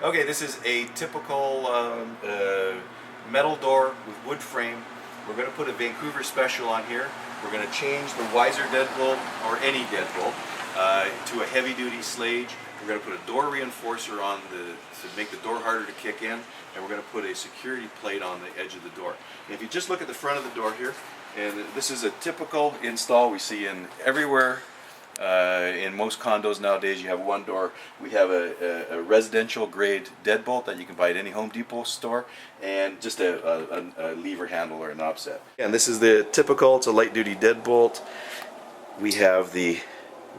Okay, this is a typical metal door with wood frame. We're going to put a Vancouver Special on here. We're going to change the wiser deadbolt, or any deadbolt, to a heavy-duty Schlage. We're going to put a door reinforcer on to make the door harder to kick in, and we're going to put a security plate on the edge of the door. And if you just look at the front of the door here, and this is a typical install we see in everywhere. In most condos nowadays, you have one door. We have a residential grade deadbolt that you can buy at any Home Depot store, and just a lever handle or a knob set. And this is the typical, it's a light duty deadbolt. We have the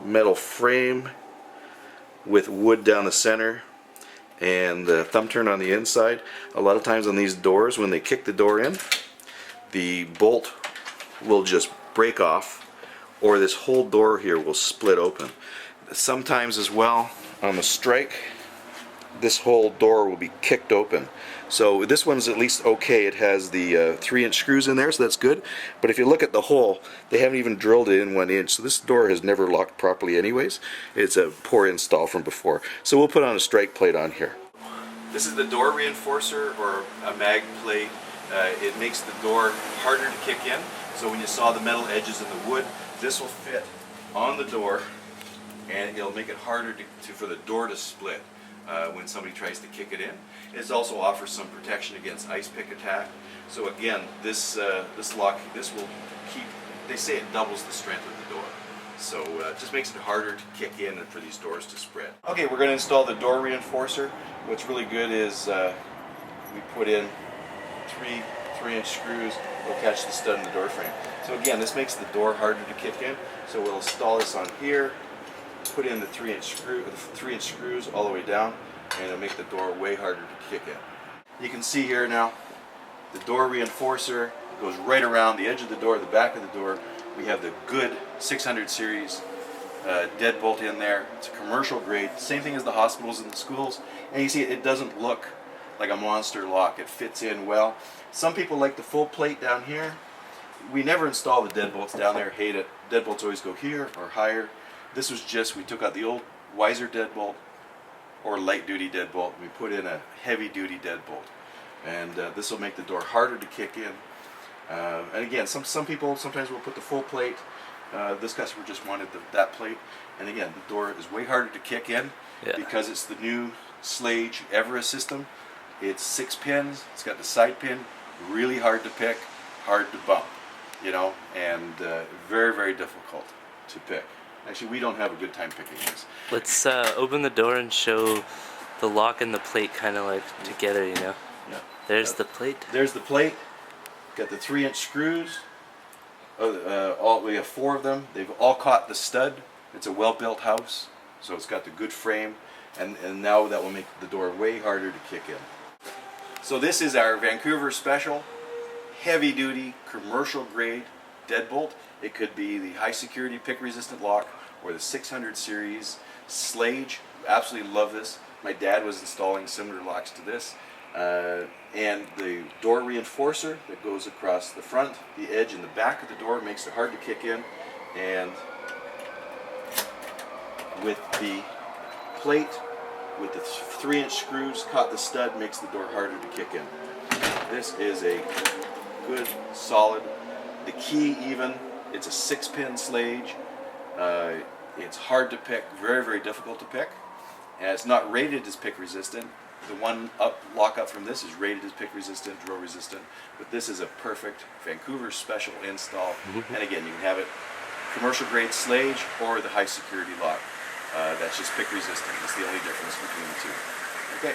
metal frame with wood down the center and the thumb turn on the inside. A lot of times on these doors, when they kick the door in, the bolt will just break off, or this whole door here will split open. Sometimes as well, on the strike, this whole door will be kicked open. So this one's at least okay. It has the 3-inch screws in there, so that's good. But if you look at the hole, they haven't even drilled it in 1 inch. So this door has never locked properly anyways. It's a poor install from before. So we'll put on a strike plate on here. This is the door reinforcer, or a mag plate. It makes the door harder to kick in. So when you saw the metal edges in the wood, this will fit on the door, and it'll make it harder for the door to split when somebody tries to kick it in. It also offers some protection against ice pick attack. So again, this lock, this will keep, they say it doubles the strength of the door. So it just makes it harder to kick in and for these doors to spread. Okay, we're going to install the door reinforcer. What's really good is we put in three-inch screws. Will catch the stud in the door frame. So again, this makes the door harder to kick in. So we'll install this on here, put in the 3-inch screws all the way down, and it'll make the door way harder to kick in. You can see here now, the door reinforcer goes right around the edge of the door, the back of the door. We have the good 600 series deadbolt in there. It's a commercial grade, same thing as the hospitals and the schools. And you see it doesn't look like a monster lock. It fits in well. Some people like the full plate down here. We never install the deadbolts down there, hate it. Deadbolts always go here or higher. This was just, we took out the old wiser deadbolt or light duty deadbolt, and we put in a heavy duty deadbolt. And this will make the door harder to kick in. And again, some people sometimes will put the full plate. This customer just wanted that plate. And again, the door is way harder to kick in because it's the new Schlage Everest system. It's 6 pins, it's got the side pin, really hard to pick, hard to bump, you know, and very, very difficult to pick. Actually, we don't have a good time picking this. Let's open the door and show the lock and the plate kind of like together, you know. Yeah. There's the plate. There's the plate. Got the 3-inch screws. We have 4 of them. They've all caught the stud. It's a well-built house, so it's got the good frame, and now that will make the door way harder to kick in. So this is our Vancouver Special, heavy-duty, commercial-grade deadbolt. It could be the high-security pick-resistant lock or the 600 series Schlage. Absolutely love this. My dad was installing similar locks to this. And the door reinforcer that goes across the front, the edge, and the back of the door makes it hard to kick in. And with the plate, with the 3-inch screws caught the stud, makes the door harder to kick in. This is a good, solid, the key even, it's a 6-pin Schlage. It's hard to pick, very, very difficult to pick. And it's not rated as pick resistant. The one lock up from this is rated as pick resistant, drill resistant, but this is a perfect Vancouver Special install. And again, you can have it commercial grade Schlage or the high security lock. That's just pick resistant. That's the only difference between the two. Okay.